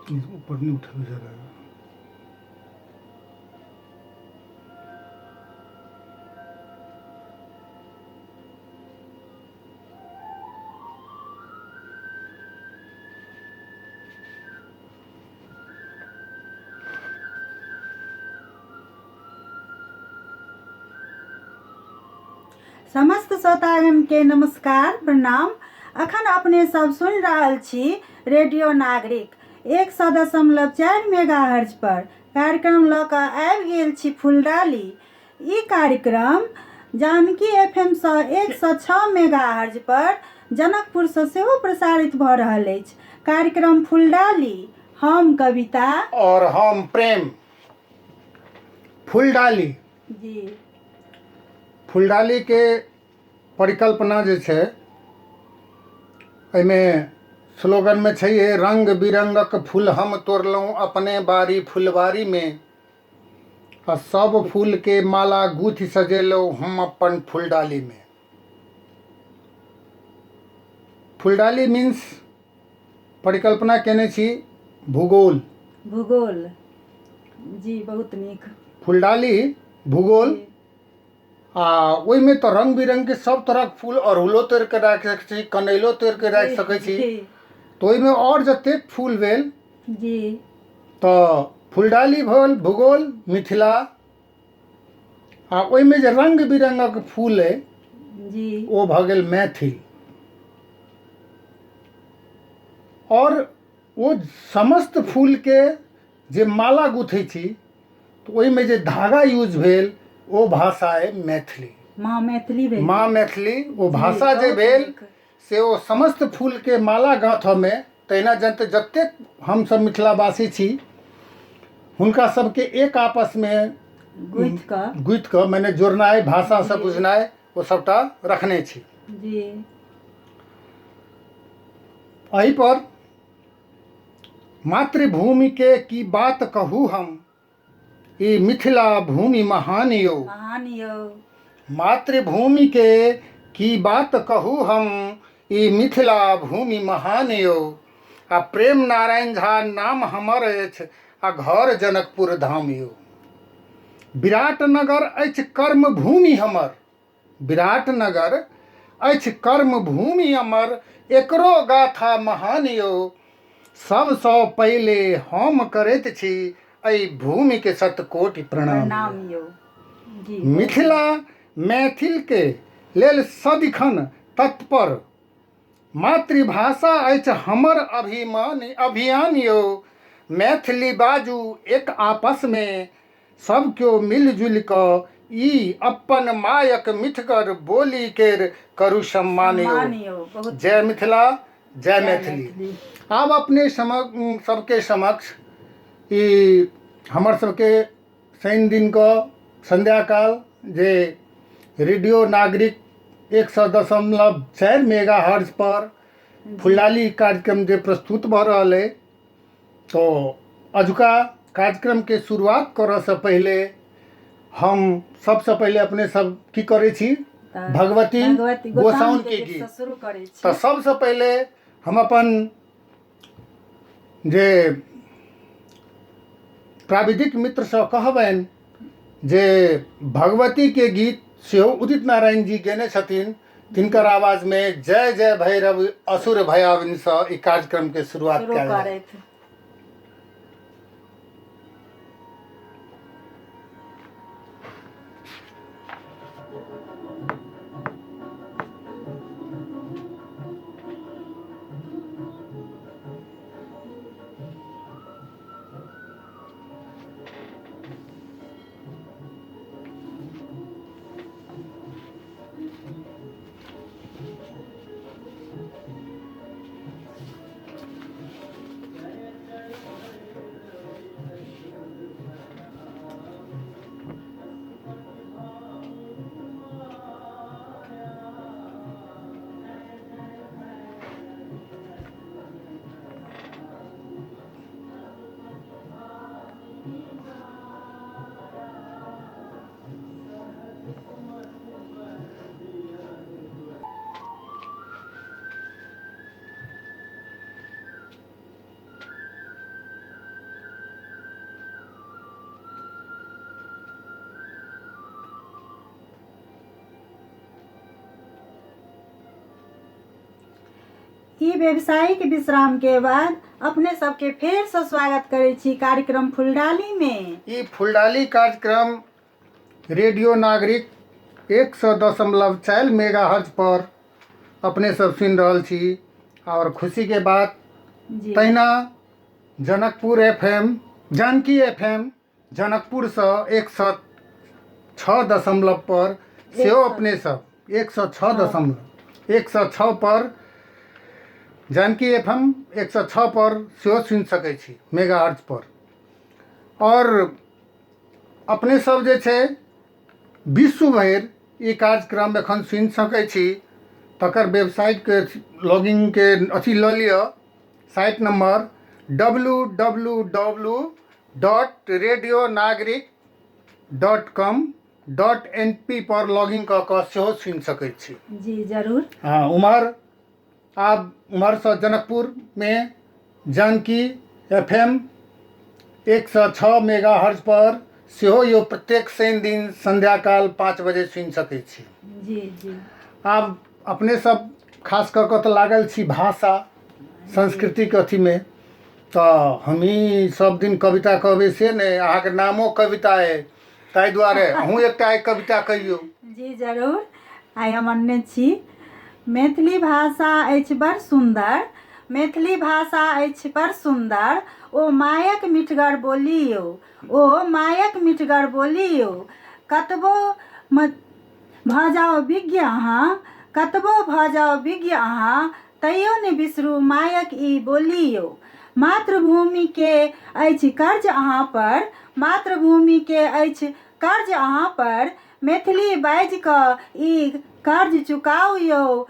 ऊपर नहीं उठा जरा। समस्त श्रोतागण के नमस्कार प्रणाम। अखन अपने सब सुन रहल छी रेडियो नागरिक 100.4 मेगाहर्ज पर कार्यक्रम लऽ कऽ आबि गेल छी फुलडाली। ई कार्यक्रम जानकी FM सँ 106 मेगाहर्ज पर जनकपुर सँ सेहो प्रसारित भऽ रहल अछि। कार्यक्रम फुलडाली, हम कविता और हम प्रेम। फुलडाली जी फुलडाली के परिकल्पना जे छै, एहिमे स्लोगन में छै ये, रंग बिरंगक फूल हम तोड़लहुँ अपने बारी फुलवारी में, आ सब फूल के माला गूँथि सजेलहुँ हम अपन फुलडाली में। फुलडाली मीन्स परिकल्पना केने छी भूगोल। भूगोल जी बहुत नीक। फुलडाली भूगोल, जी, आ ओहिमे तो रंग बिरंग के सब तरह के फूल, अड़हुलो तोड़ के राख सकै छी, कनैलो तोड़ के राख सकै छी। जी, तो ओहिमे और जतेक फूल भेल जी तो फुलडाली भेल भूगोल मिथिला, आ ओहिमे जे रंग बिरंगक फूल अइ जी ओ भऽ गेल मैथिल। और ओ समस्त फूल के जे माला गुथै छी तो ओहिमे जे धागा यूज भेल ओ भाषा अइ मैथिली। माँ मैथिली भेल। माँ मैथिली ओ जी, भाषा जे बहुत भेल नीक। से ओ समस्त फूल के माला गाँथऽ में, तहिना जतेक हमसब मिथिलावासी छी हुनका सबके एक आपस में गुथि कऽ मैंने जोड़नाइ, भाषा से जी। बुझनाइ, ओ सबटा रखने छी। जी एहि पर मातृभूमि के की बात कहूँ हम, ई मिथिला भूमि महान यो। महान यो। मातृभूमि के की बात कहूँ हम, ई मिथिला भूमि महान यो। आ प्रेम नारायण झा नाम हमर अछि, आ घर जनकपुर धाम यो। विराट नगर अछि कर्म भूमि हमर, विराट नगर अछि कर्म भूमि हमर, एकरो गाथा महान यो। सबसँ पहिले हम करैत छी एहि भूमि के शतकोटि प्रणाम यो। यो। जी मिथिला मैथिल के लेल सदिखन तत्पर, मातृभाषा अछि हमर अभियान यो। मैथिली बाजू एक आपस में, सब केओ मिलजुल कऽ ई अपन मायक मिठगर बोली केर करू सम्मान यो। बहुत जय मिथिला, जय मैथिली। आब अपने सबके समक्ष ई हमर सबके शनि दिन का संध्या काल जे रेडियो नागरिक 100.4 मेगाहर्ज पर फुलडाली कार्यक्रम जे प्रस्तुत भऽ रहल है, तो अजुका कार्यक्रम के शुरुआत करऽ से पहले हम सबसे पहले अपने सब की करे छी, भगवती गोसाउन के गीत शुरू करै छी। तो सबसे पहले हम अपन जे प्राविधिक मित्र से कहबनि जे भगवती के गीत सेहो उदित नारायण जी गेने छथिन, तिनकर आवाज में जय जय भैरव असुर भयाविन सँ ई कार्यक्रम के शुरुआत कयल जाय। ई व्यावसायिक विश्राम के बाद अपने सबके फेर से स्वागत करे छी कार्यक्रम फुलडाली में। ई फुलडाली कार्यक्रम रेडियो नागरिक 100.4 मेगाहर्ट्ज पर अपने सब सुन रहल छी। और खुशी के बात जी तहिना जनकपुर FM, जानकी FM जनकपुर से 106 पर सेहो अपने सब 106 पर जानकी FM 106 पर सेहो सुन सकै छी मेगाहर्ट्ज पर। और अपने सब जे छै विश्व भरि ई कार्यक्रम एखन सुनि सकै छी। तकर वेबसाइट के लॉगिन के अथी लऽ लिअ, साइट नंबर www.radionaगरिक.com.np पर लॉगिन कऽ कऽ सेहो सुनि सकै छी। जी जरूर। हाँ, उम्हर से जनकपुर में जानकी FM 106 मेगाहर्ट्ज पर सेहो यो प्रत्येक शनि दिन संध्या काल 5 बजे सुनि सकै छी। जी जी। आब अपने सब खास कऽ कऽ तऽ लागल छी भाषा संस्कृति के अथी में, तऽ हमही सब दिन कविता कहबै से नहि, अहाँके नामो कविता अइ, ताहि दुआरे अहूँ एकटा आइ कविता कहियौ। जी जरूर। आइ हम अनने छी मैथिली भाषा अछि बड़ सुन्दर, मैथिली भाषा अछि बड़ सुन्दर, ओ मायक मिठगर बोलियौ, ओ मायक मिठगर बोलियौ, कतबो भऽ जाओ विज्ञ अहाँ, कतबो भऽ जाओ विज्ञ अहाँ, तैयो ने बिसरू मायक ई बोलियौ। मातृभूमि के अछि कर्ज अहाँ पर, मातृभूमि के अछि कर्ज अहाँ पर, मैथिली बाजि कऽ ई कर्ज चुकाऊ यौ।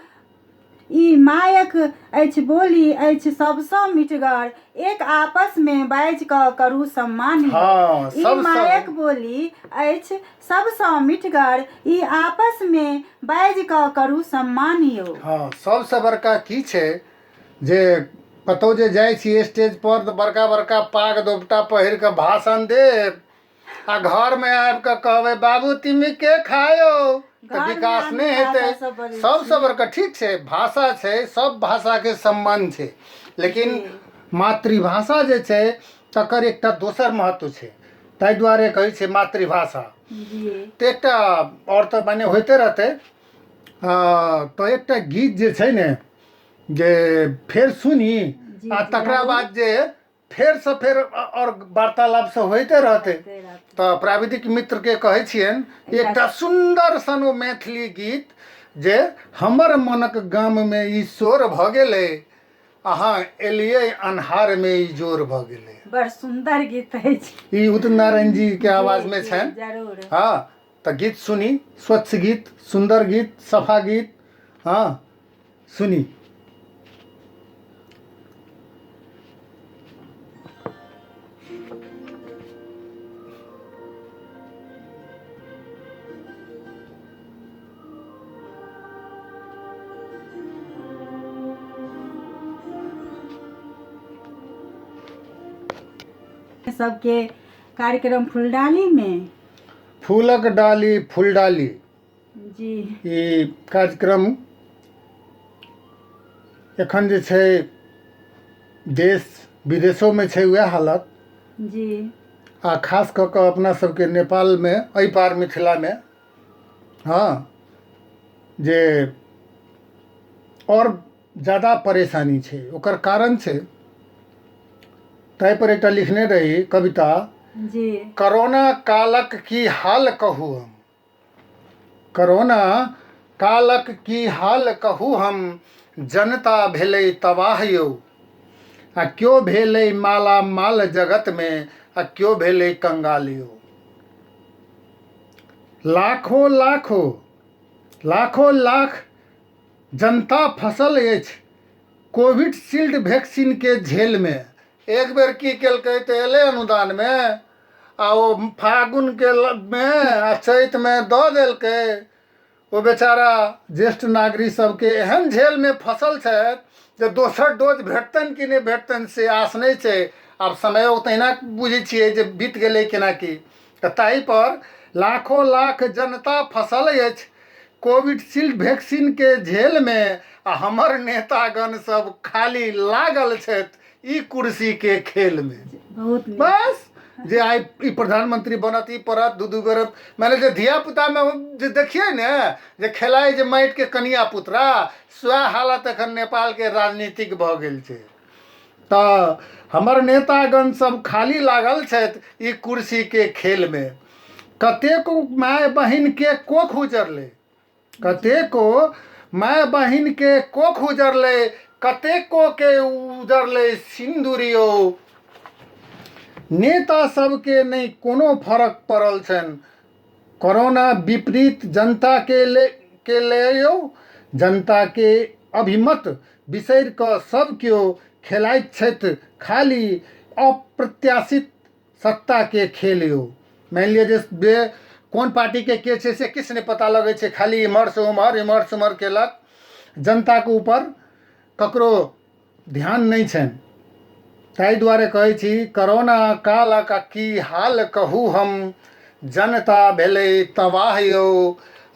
ई मायक अछि बोली अछि सबसँ मिठगर, एक आपस में बाजि कऽ करू सम्मान। हाँ, ई मायक बोली अछि सबसँ मिठगर, ई आपस में बाजि कऽ करू सम्मान यौ। हाँ, सबसे बड़का की छै जे कतौ जे जाइ छी स्टेज पर तऽ बड़का बड़का पाग दोपटा पहिर कऽ भाषण देब, आ घर में आबि कऽ कहबै बाबू तिमी के खायो, तऽ विकास नहीं हेतै। सबसे बड़का ठीक छै, भाषा छै, सब भाषा के सम्मान छै, लेकिन मातृभाषा जे छै तकर एकटा दोसर महत्व छै, ताहि दुआरे कहै छै मातृभाषा। तऽ एकटा और तऽ माने होइते रहतै। तऽ एकटा गीत जे छै ने जे फेर सुनी आ तकरा बाद जे फेर से फेर और वार्तालाप से होइते रहते, तऽ प्राविधिक मित्र के कहै छियनि एकटा सुंदर सन ओ मैथिली गीत जे हमर मनक गाम में ई शोर भऽ गेलै, अहाँ एलियै अन्हार में ई जोर भऽ गेलै। बड़ सुंदर गीत अछि। ई उदित नारायण जी के आवाज में छनि। जरूर। हाँ, तऽ गीत सुनी, स्वच्छ गीत, सुंदर गीत, सफा गीत। हाँ, सुनी। सबके कार्यक्रम फुलडाली में फूलक डाली फुलडाली जी ई कार्यक्रम एखन जे छै देश विदेशों में छै वएह हालत। जी। आ खास कऽ कऽ अपना सबके नेपाल में एहि पार मिथिला में हाँ जे और ज़्यादा परेशानी छै, ओकर कारण छै ताहि पर एकटा लिखने रही कविता। जी। कोरोना कालक की हाल कहू हम, कोरोना कालक की हाल कहू हम, जनता भेलै तबाह यौ, आ क्यों भेलै माला माल जगत में, आ क्यों भेलै कंगाल यौ। लाखों लाखों लाखों लाख जनता फंसल अछि कोविशील्ड वैक्सीन के झेल में। एक बेर की केलकै तऽ एलै अनुदान में, आ ओ फागुन के में आ चैत में दऽ देलकै। ओ बेचारा ज्येष्ठ नागरिक सबके एहन झेल में फंसल छथि जे दोसर डोज भेटतनि कि नहि भेटतनि से आस नहि छै। आब समय तहिना बुझै छियै जे बीत गेलै केना की, तऽ ताहि पर लाखों लाख जनता फंसल अछि कोविडशील्ड वैक्सीन के झेल में आ हमर नेतागण सब खाली लागल छथि ई कुर्सी के खेल में। बहुत नीक। बस जे आई ई प्रधानमंत्री बनत ई परत दू बेर माने जे धिया पुता में जे देखिए ने जे खेलाइ जे माटि के कनिया पुतरा स्वयं हालत एखन नेपाल के राजनीतिक भऽ गेल छै। तऽ हमर नेतागण सब खाली लागल छथि ई कुर्सी के खेल में। कतेको माय बहिन के कोख उजरले, कतेको माय बहिन के कोख उजरले, कतेको के उजरले सिंदूरियो। नेता सबके नहीं कोनो फर्क पड़ल छन। कोरोना विपरीत जनता के ले जनता के अभिमत बिसरि कऽ सब केओ खेलाइत छथि खाली अप्रत्याशित सत्ता के खेल यौ। मान लिअ जे कोन पार्टी के छै से किछु नहीं पता लगे छै, खाली इम्हर से उम्हर केलक। जनता के ऊपर ककरो ध्यान नहीं छनि। ताहि दुआरे कहै छी कोरोना कालक की हाल कहू हम, जनता भेलै तबाह यौ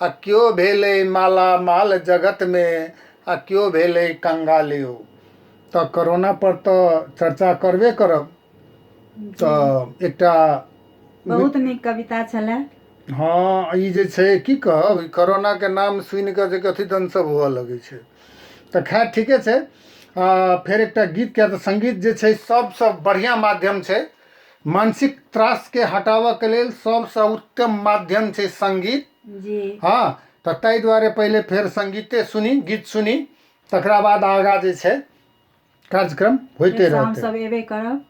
आ क्यों भेलै माला माल जगत में आ क्यों भेलै कंगाल यौ। तो कोरोना पर तो चर्चा करबे करब। तो एकटा बहुत नीक कविता छलै। हाँ ई जे छै की कहब, कोरोना के नाम सुनि कऽ जे कथी दन सब हुअ लगै छै। तऽ खैर ठीके छै। फेर एकटा गीत के तऽ संगीत जे छै सबसँ बढ़िया माध्यम छै मानसिक त्रास के हटाबऽ के लेल। सबसँ उत्तम माध्यम छै संगीत जी। हाँ तऽ ताहि दुआरे पहिले फेर संगीते सुनी, गीत सुनी, तकरा बाद आगा जे छै कार्यक्रम होइते हम रहतै। सब एबे करब।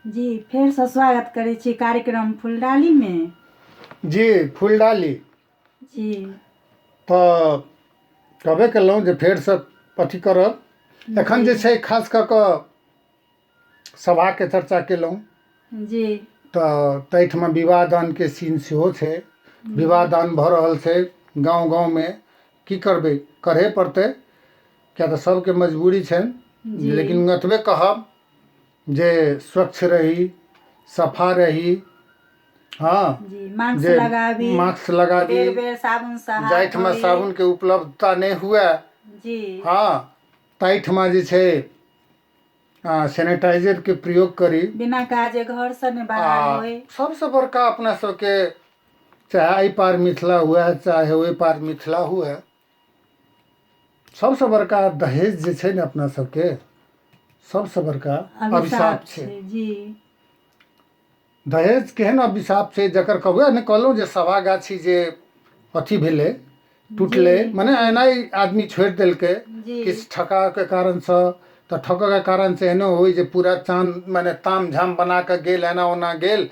जी फिर से स्वागत करै छी कार्यक्रम फुलडाली में। जी फुलडाली जी तो कहबे केलहुँ जे फेर से अथी करब। एखन जे छै खास कऽ कऽ सभा के चर्चा केलहुँ। जी तऽ ताहिठमा विवाह दान के सीन सेहो छै। विवाह दान भऽ रहल छै गाँव गाँव में। की करबै, करहे पड़तै, किया तऽ सबके मजबूरी छनि। लेकिन एतबे कहब जे स्वच्छ रही, सफा रही। हाँ जी मास्क जे लगाबी, मास्क लगाबी, बेर बेर साबुन से हाथ जाहिठमा धोई। साबुन के उपलब्धता नहीं हुए जी हाँ ताहिठमा जे छै सैनिटाइजर के प्रयोग करी। बिना काजे घर से नहीं बाहर होए। सबसे बड़का अपना सबके चाहे एहि पार मिथिला हुए चाहे ओहि पार मिथिला हुए, सबसे बड़का दहेज जे छै ने अपना सबके सबसे बड़का अभिशाप छै। जी दहेज केहन अभिशाप छै जकर कहबे ने कहलहुँ जे सभा गाछी जे अथी भेलै टूटले, माने एनाही आदमी छोड़ि देलकै किछु ठका के कारण से। तो ठका के कारण से एहनो होइ जे पूरा चांद माने ताम झाम बना के गेल एना ओना गेल,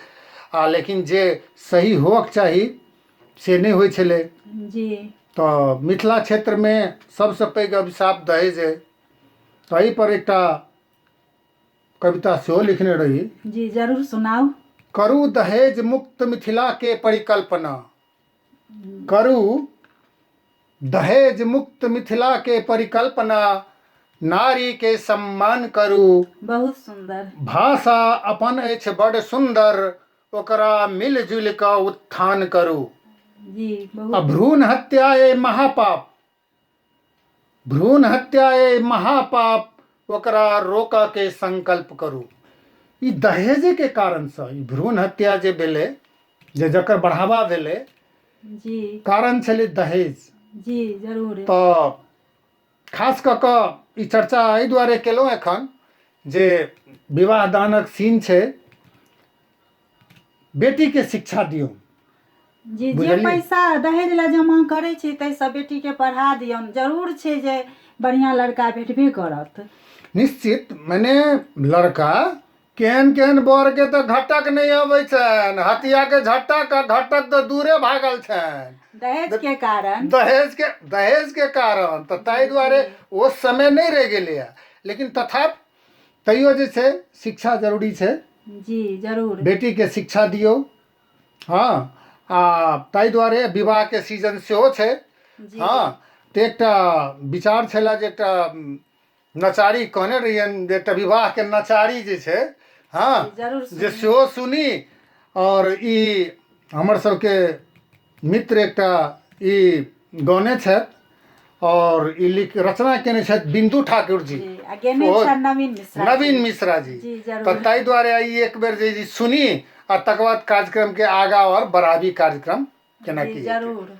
लेकिन जे सही होक चाही से नहीं होइ छलै। जी तो मिथिला क्षेत्र में सबसे पैघ अभिशाप दहेज है। तो एहि पर एकटा कविता सेहो लिखने रही। जी जरूर सुनाओ। करू दहेज मुक्त मिथिला के परिकल्पना, करू दहेज मुक्त मिथिला के परिकल्पना, नारी के सम्मान करू। बहुत सुंदर। भाषा अपन अछि बड़ सुंदर, ओकरा मिलजुल का उत्थान करू। जी बहुत। भ्रूण हत्या ए महापाप, भ्रूण हत्या ए महापाप, ओकरा रोका के संकल्प करू। ई दहेज के कारण से ई भ्रूण हत्या जे भेलै, जे जकर बढ़ावा भेलै, जी कारण छलै दहेज। जी जरूर। तो खास कऽ कऽ ई चर्चा एहि दुआरे केलहुँ एखन जे विवाह दानक सीन छै, बेटी के शिक्षा दियौ। जी जे पैसा दहेज ला जमा करे छै ताहिसँ बेटी के पढ़ा दियौन। जरूर छै जे बढ़िया लड़का भेटबे करत। निश्चित, मने लड़का केहन केहन बर के तो घटक नहीं अबै छनि, हथिया के झटक घटक तो दूरे भागल छनि दहेज के कारण। दहेज के कारण। तो ताहि दुआरे वो समय नहीं रह गेलै है, लेकिन तथापि तैयो जे छै शिक्षा जरूरी छै। जी जरूर। बेटी के शिक्षा दियौ। हाँ, ताहि दुआरे विवाह के सीजन सेहो छै। हाँ, तो एकटा विचार छला जे एकटा नचारी कहने रहियन जे एकटा विवाह के नचारी जे छै, हाँ, जे सेहो सुनी। और ई हमर सबके मित्र एकटा ई गौने छथि और ई रचना केने छथि बिंदु ठाकुर जी, नवीन मिश्रा जी। तो ताहि दुआरे आई एक बेर जे सुनी आ तकर बाद कार्यक्रम के आगा और बढ़ाबी कार्यक्रम केना की जरूर।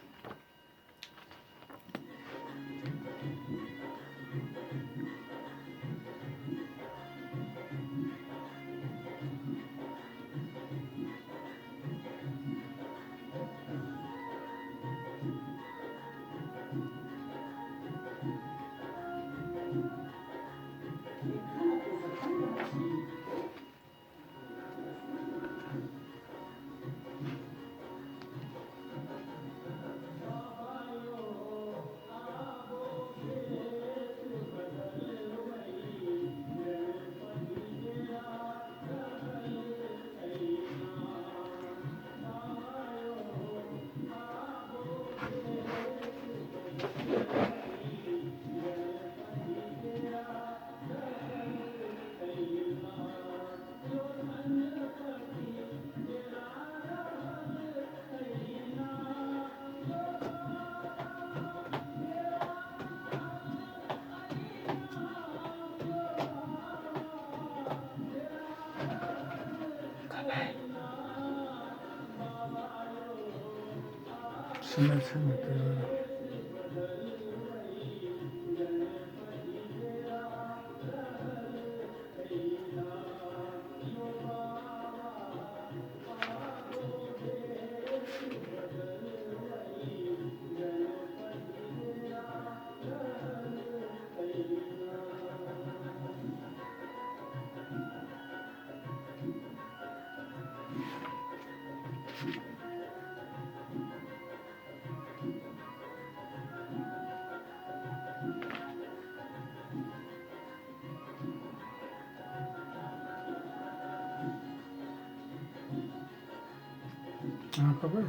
हाँ, खबर